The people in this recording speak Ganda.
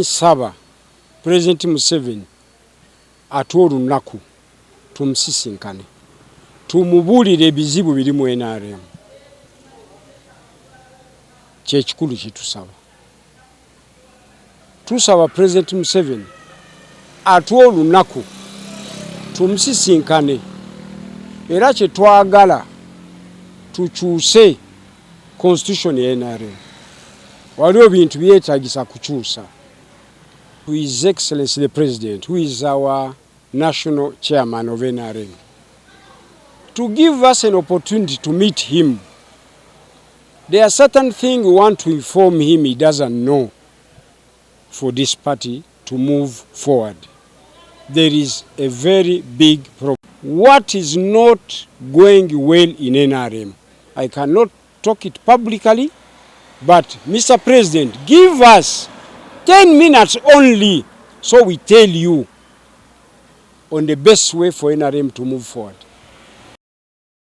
Saba President Museveni atuwa olunaku tumusisinkane tumubuulire ebizibu biri mu NRM. Kyekikulu kitusaba. Tusaba President Museveni atuwa olunaku tumusisinkane era kye twagala tukyuse constitution ya NRM. Waliwo bintu byetagisa kukyusa. To His Excellency the President, who is our national chairman of NRM, to give us an opportunity to meet him. There are certain things we want to inform him he doesn't know for this party to move forward. There is a very big problem. What is not going well in NRM? I cannot talk it publicly, but Mr. President, give us 10 minutes only so we tell you on the best way for NRM to move forward.